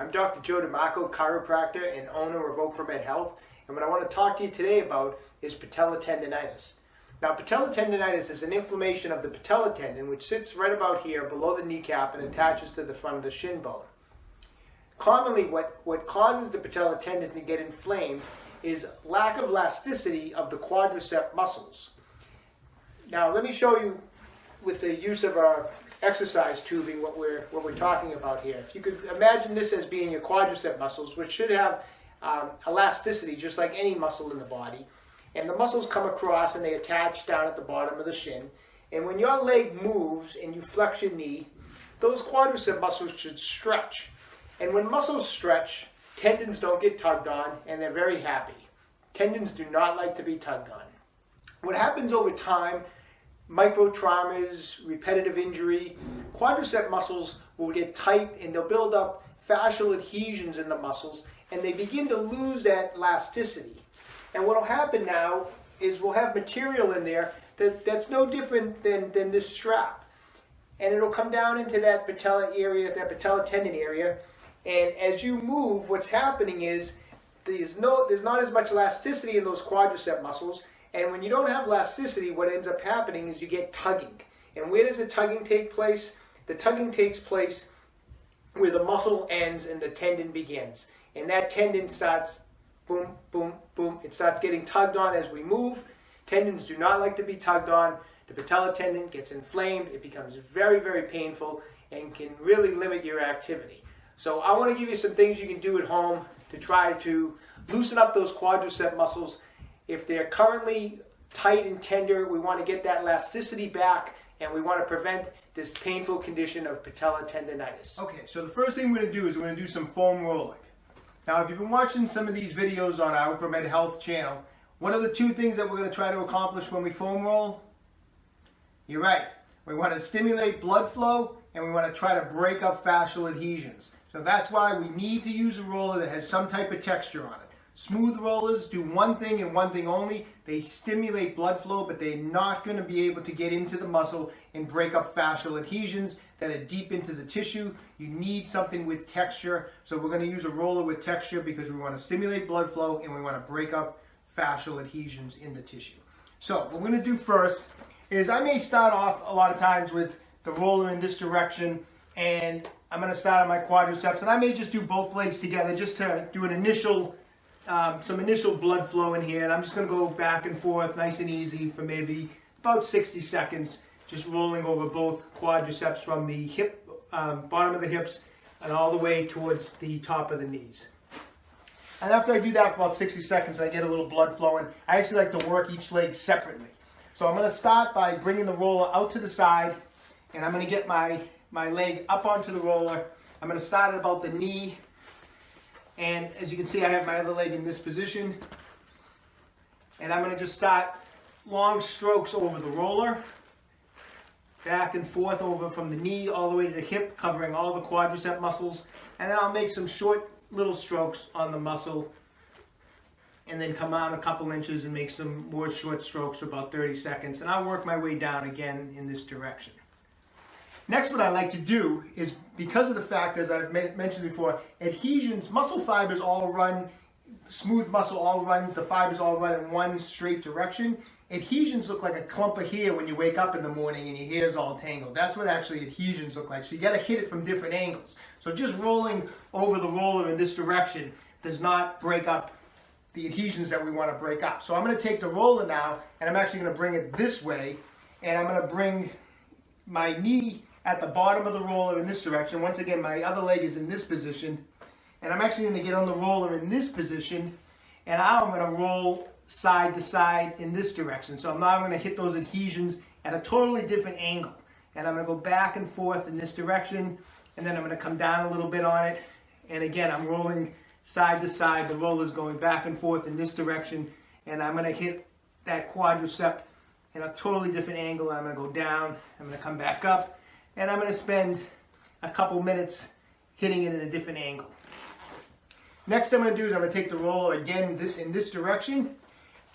I'm Dr. Joe DeMarco, chiropractor and owner of Oakromed Health, and what I want to talk to you today about is patella tendonitis. Now, patella tendonitis is an inflammation of the patella tendon, which sits right about here below the kneecap and attaches to the front of the shin bone. Commonly, what causes the patella tendon to get inflamed is lack of elasticity of the quadricep muscles. Now, let me show you with the use of our exercise tubing what we're talking about here. If you could imagine this as being your quadricep muscles, which should have elasticity just like any muscle in the body, and the muscles come across and they attach down at the bottom of the shin, and when your leg moves and you flex your knee, those quadricep muscles should stretch. And when muscles stretch, tendons don't get tugged on and they're very happy. Tendons do not like to be tugged on. What happens over time, micro traumas, repetitive injury, quadricep muscles will get tight and they'll build up fascial adhesions in the muscles and they begin to lose that elasticity. And what will happen now is we'll have material in there that's no different than this strap. And it'll come down into that patella area, that patella tendon area. And as you move, what's happening is there's not as much elasticity in those quadricep muscles. And when you don't have elasticity, what ends up happening is you get tugging. And where does the tugging take place? The tugging takes place where the muscle ends and the tendon begins. And that tendon starts boom, boom, boom. It starts getting tugged on as we move. Tendons do not like to be tugged on. The patella tendon gets inflamed. It becomes very, very painful and can really limit your activity. So I want to give you some things you can do at home to try to loosen up those quadricep muscles. If they're currently tight and tender, we want to get that elasticity back and we want to prevent this painful condition of patella tendonitis. Okay, so the first thing we're going to do is we're going to do some foam rolling. Now, if you've been watching some of these videos on our Oakromed Health channel, what are the two things that we're going to try to accomplish when we foam roll? You're right. We want to stimulate blood flow and we want to try to break up fascial adhesions. So that's why we need to use a roller that has some type of texture on it. Smooth rollers do one thing and one thing only. They stimulate blood flow, but they're not going to be able to get into the muscle and break up fascial adhesions that are deep into the tissue. You need something with texture. So we're going to use a roller with texture because we want to stimulate blood flow and we want to break up fascial adhesions in the tissue. So what we're going to do first is I may start off a lot of times with the roller in this direction, and I'm going to start on my quadriceps, and I may just do both legs together just to do an initial some initial blood flow in here, and I'm just going to go back and forth nice and easy for maybe about 60 seconds, just rolling over both quadriceps from the hip, bottom of the hips and all the way towards the top of the knees. And after I do that for about 60 seconds, I get a little blood flowing. I actually like to work each leg separately. So I'm going to start by bringing the roller out to the side, and I'm going to get my leg up onto the roller. I'm going to start at about the knee. And as you can see, I have my other leg in this position. And I'm going to just start long strokes over the roller, back and forth over from the knee all the way to the hip, covering all the quadricep muscles. And then I'll make some short little strokes on the muscle, and then come out a couple inches and make some more short strokes for about 30 seconds. And I'll work my way down again in this direction. Next, what I like to do is, because of the fact, as I've mentioned before, adhesions, muscle fibers all run, smooth muscle all runs, the fibers all run in one straight direction. Adhesions look like a clump of hair when you wake up in the morning and your hair's all tangled. That's what actually adhesions look like. So you got to hit it from different angles. So just rolling over the roller in this direction does not break up the adhesions that we want to break up. So I'm going to take the roller now, and I'm actually going to bring it this way, and I'm going to bring my knee at the bottom of the roller in this direction. Once again, my other leg is in this position, and I'm actually going to get on the roller in this position, and now I'm going to roll side to side in this direction. So now I'm going to hit those adhesions at a totally different angle, and I'm going to go back and forth in this direction, and then I'm going to come down a little bit on it, and again I'm rolling side to side. The roller's going back and forth in this direction, and I'm going to hit that quadricep in a totally different angle. I'm going to go down, I'm going to come back up, and I'm going to spend a couple minutes hitting it in a different angle. Next I'm going to do is I'm going to take the roller again in this direction,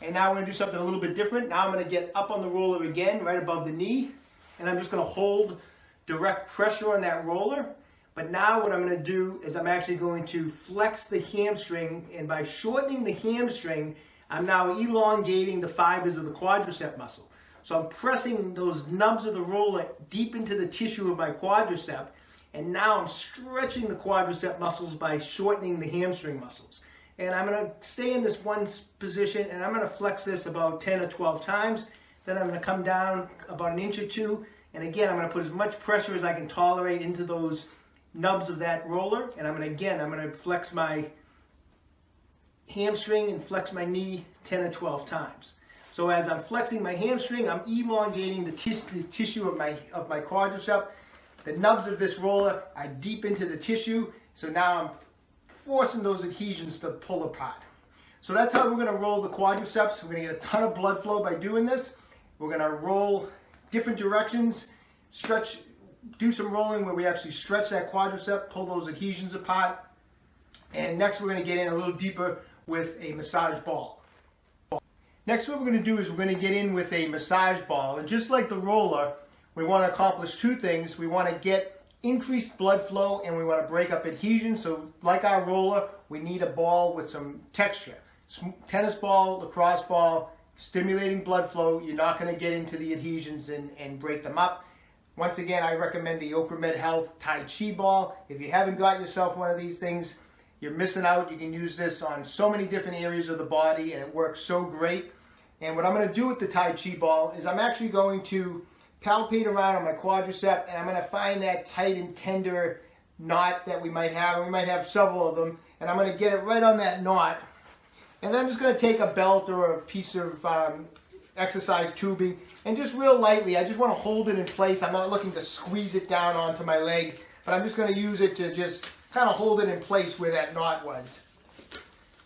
and now I'm going to do something a little bit different. Now I'm going to get up on the roller again right above the knee, and I'm just going to hold direct pressure on that roller But now what I'm going to do is I'm actually going to flex the hamstring, and by shortening the hamstring, I'm now elongating the fibers of the quadricep muscle. So I'm pressing those nubs of the roller deep into the tissue of my quadricep, and now I'm stretching the quadricep muscles by shortening the hamstring muscles. And I'm going to stay in this one position, and I'm going to flex this about 10 or 12 times. Then I'm going to come down about an inch or two, and again I'm going to put as much pressure as I can tolerate into those nubs of that roller, and I'm going to flex my hamstring and flex my knee 10 or 12 times. So as I'm flexing my hamstring, I'm elongating the tissue of my quadricep. The nubs of this roller are deep into the tissue, so now I'm forcing those adhesions to pull apart. So that's how we're going to roll the quadriceps. We're going to get a ton of blood flow by doing this. We're going to roll different directions, stretch, do some rolling where we actually stretch that quadricep, pull those adhesions apart. And next we're going to get in a little deeper with a massage ball. Next what we're going to do is we're going to get in with a massage ball. And just like the roller, we want to accomplish two things. We want to get increased blood flow, and we want to break up adhesion. So like our roller, we need a ball with some texture. Tennis ball, lacrosse ball, stimulating blood flow. You're not going to get into the adhesions and break them up. Once again, I recommend the OpraMed Health Tai Chi ball. If you haven't got yourself one of these things, you're missing out. You can use this on so many different areas of the body, and it works so great. And what I'm going to do with the Tai Chi ball is I'm actually going to palpate around on my quadricep, and I'm going to find that tight and tender knot that we might have, and we might have several of them, and I'm going to get it right on that knot. And then I'm just going to take a belt or a piece of exercise tubing, and just real lightly, I just want to hold it in place. I'm not looking to squeeze it down onto my leg, but I'm just going to use it to just kind of hold it in place where that knot was.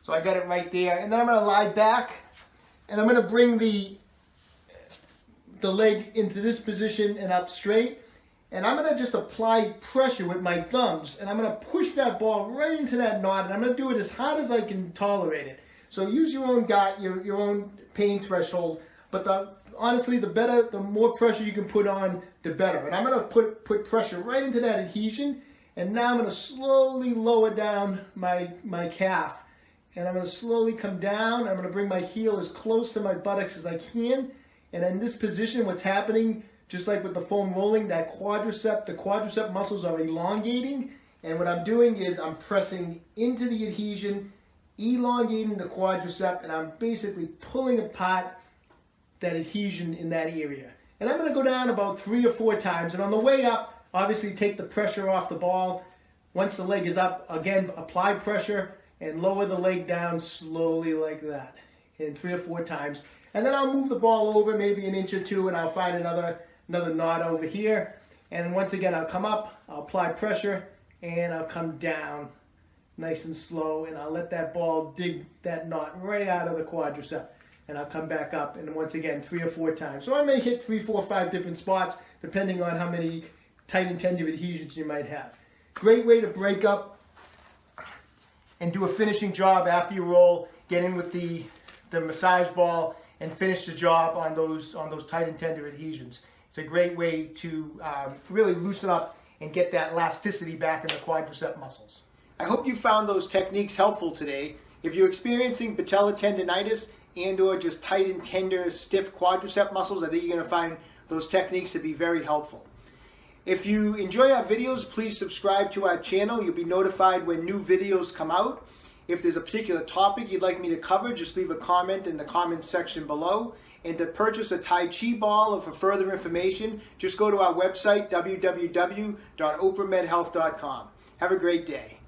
So I got it right there, and then I'm going to lie back, and I'm going to bring the leg into this position and up straight, and I'm going to just apply pressure with my thumbs, and I'm going to push that ball right into that knot, and I'm going to do it as hard as I can tolerate it. So use your own your own pain threshold, but honestly, the more pressure you can put on, the better. And I'm going to put pressure right into that adhesion, and now I'm going to slowly lower down my calf, and I'm going to slowly come down. I'm going to bring my heel as close to my buttocks as I can. And in this position, what's happening, just like with the foam rolling, the quadricep muscles are elongating. And what I'm doing is I'm pressing into the adhesion, elongating the quadricep, and I'm basically pulling apart that adhesion in that area. And I'm going to go down about 3 or 4 times. And on the way up, obviously take the pressure off the ball. Once the leg is up, again, apply pressure and lower the leg down slowly like that, in 3 or 4 times. And then I'll move the ball over maybe an inch or two, and I'll find another knot over here. And once again, I'll come up, I'll apply pressure, and I'll come down nice and slow, and I'll let that ball dig that knot right out of the quadricep. And I'll come back up, and once again, 3 or 4 times. So I may hit 3, 4, 5 different spots, depending on how many tight and tender adhesions you might have. Great way to break up and do a finishing job after you roll. Get in with the massage ball and finish the job on those tight and tender adhesions. It's a great way to really loosen up and get that elasticity back in the quadricep muscles. I hope you found those techniques helpful today. If you're experiencing patella tendonitis and or just tight and tender, stiff quadricep muscles, I think you're going to find those techniques to be very helpful. If you enjoy our videos, please subscribe to our channel. You'll be notified when new videos come out. If there's a particular topic you'd like me to cover, just leave a comment in the comments section below. And to purchase a Tai Chi ball or for further information, just go to our website, www.opramedhealth.com. Have a great day.